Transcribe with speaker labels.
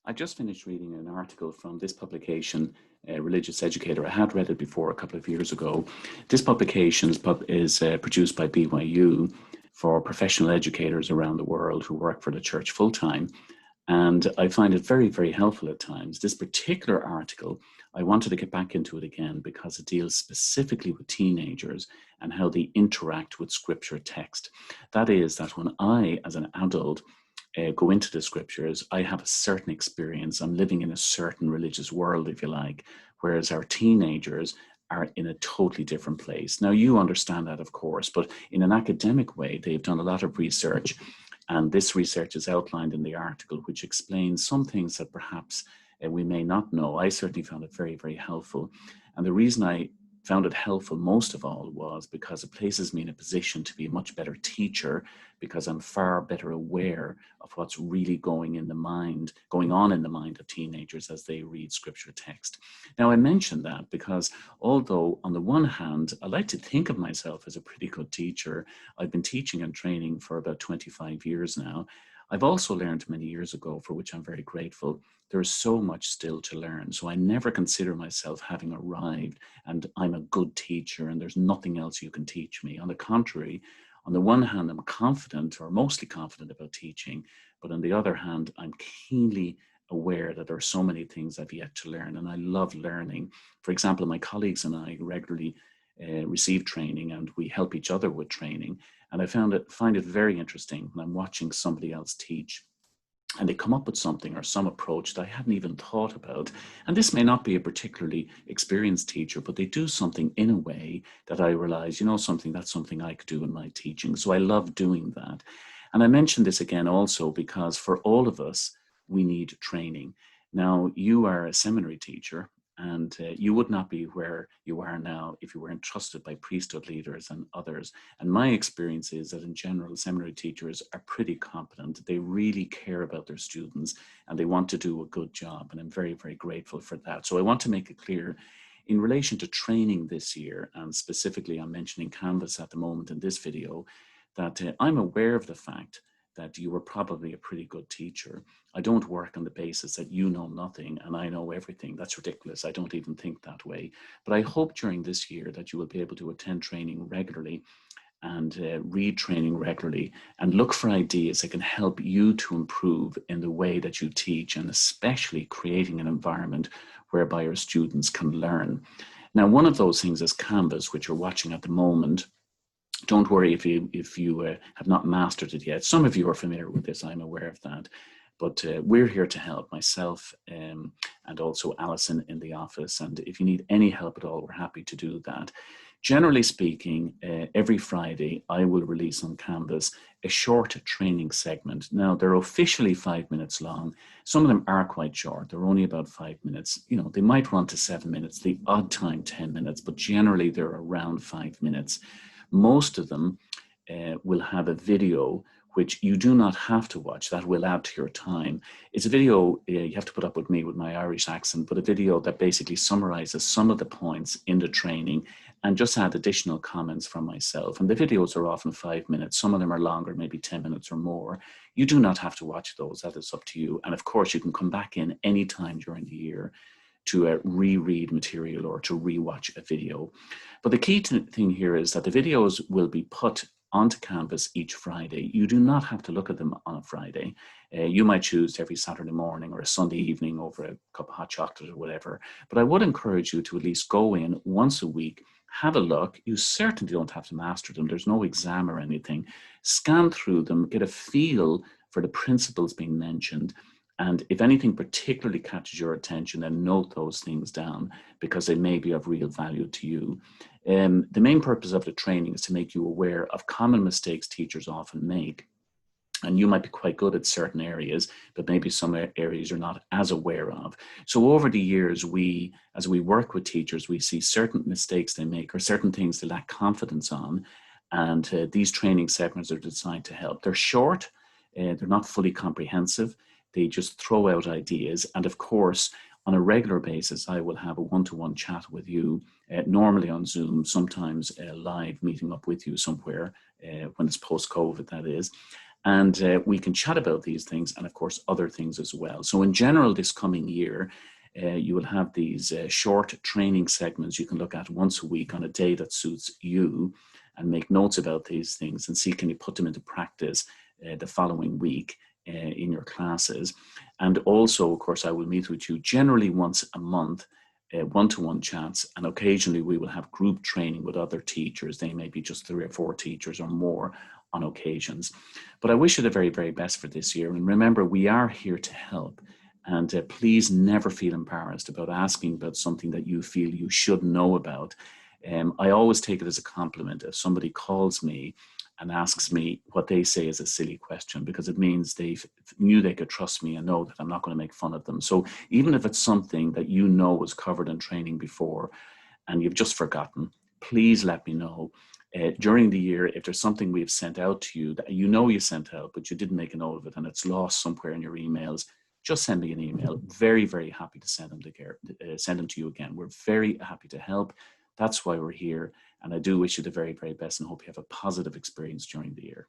Speaker 1: I just finished reading an article from this publication, Religious Educator. I had read it before a couple of years ago. This publication is produced by BYU for professional educators around the world who work for the church full-time. And I find it very, very helpful at times. This particular article, I wanted to get back into it again because it deals specifically with teenagers and how they interact with scripture text. That is, that when I, as an adult, go into the scriptures, I have a certain experience. I'm living in a certain religious world, if you like, whereas our teenagers are in a totally different place. Now, you understand that, of course, but in an academic way, they've done a lot of research, and this research is outlined in the article, which explains some things that perhaps we may not know. I certainly found it very, very helpful. And the reason I found it helpful most of all was because it places me in a position to be a much better teacher, because I'm far better aware of what's really going on in the mind of teenagers as they read scripture text. Now, I mention that because although on the one hand, I like to think of myself as a pretty good teacher, I've been teaching and training for about 25 years now. I've also learned many years ago, for which I'm very grateful, there's so much still to learn. So I never consider myself having arrived and I'm a good teacher and there's nothing else you can teach me. On the contrary, on the one hand, I'm confident or mostly confident about teaching, but on the other hand, I'm keenly aware that there are so many things I've yet to learn, and I love learning. For example, my colleagues and I regularly receive training and we help each other with training. And I find it very interesting when I'm watching somebody else teach and they come up with something or some approach that I hadn't even thought about. And this may not be a particularly experienced teacher, but they do something in a way that I realize, that's something I could do in my teaching. So I love doing that. And I mention this again also because for all of us, we need training. Now, you are a seminary teacher, and you would not be where you are now if you were entrusted by priesthood leaders and others. And my experience is that in general, seminary teachers are pretty competent. They really care about their students and they want to do a good job. And I'm very, very grateful for that. So I want to make it clear in relation to training this year, and specifically I'm mentioning Canvas at the moment in this video, that I'm aware of the fact that you were probably a pretty good teacher. I don't work on the basis that you know nothing and I know everything. That's ridiculous. I don't even think that way. But I hope during this year that you will be able to attend training regularly and read training regularly and look for ideas that can help you to improve in the way that you teach, and especially creating an environment whereby your students can learn. Now, one of those things is Canvas, which you're watching at the moment. Don't worry if you have not mastered it yet. Some of you are familiar with this, I'm aware of that. But we're here to help, myself and also Alison in the office. And if you need any help at all, we're happy to do that. Generally speaking, every Friday, I will release on Canvas a short training segment. Now, they're officially 5 minutes long. Some of them are quite short. They're only about 5 minutes. They might run to 7 minutes, the odd time 10 minutes, but generally they're around 5 minutes. Most of them will have a video which you do not have to watch. That will add to your time. It's a video, you have to put up with me with my Irish accent, but a video that basically summarizes some of the points in the training and just add additional comments from myself. And the videos are often 5 minutes. Some of them are longer, maybe 10 minutes or more. You do not have to watch those. That is up to you. And of course, you can come back in any time during the year to reread material or to rewatch a video. But the key thing here is that the videos will be put onto Canvas each Friday. You do not have to look at them on a Friday. You might choose every Saturday morning or a Sunday evening over a cup of hot chocolate or whatever. But I would encourage you to at least go in once a week, have a look. You certainly don't have to master them. There's no exam or anything. Scan through them, get a feel for the principles being mentioned. And if anything particularly catches your attention, then note those things down because they may be of real value to you. The main purpose of the training is to make you aware of common mistakes teachers often make. And you might be quite good at certain areas, but maybe some areas you're not as aware of. So over the years, as we work with teachers, we see certain mistakes they make or certain things they lack confidence on. And these training segments are designed to help. They're short, they're not fully comprehensive. They just throw out ideas. And of course, on a regular basis, I will have a one-to-one chat with you, normally on Zoom, sometimes live meeting up with you somewhere when it's post-COVID, that is. And we can chat about these things and, of course, other things as well. So in general, this coming year, you will have these short training segments you can look at once a week on a day that suits you, and make notes about these things and see, can you put them into practice the following week in your classes. And also, of course, I will meet with you generally once a month, one-to-one chats, and occasionally we will have group training with other teachers. They may be just 3 or 4 teachers or more on occasions. But I wish you the very, very best for this year. And remember, we are here to help. And please never feel embarrassed about asking about something that you feel you should know about. I always take it as a compliment if somebody calls me and asks me what they say is a silly question, because it means they knew they could trust me and know that I'm not going to make fun of them. So even if it's something that you know was covered in training before and you've just forgotten, please let me know. During the year, if there's something we've sent out to you that you know you sent out, but you didn't make a note of it and it's lost somewhere in your emails, just send me an email. Very, very happy to send them to you again. We're very happy to help. That's why we're here. And I do wish you the very, very best and hope you have a positive experience during the year.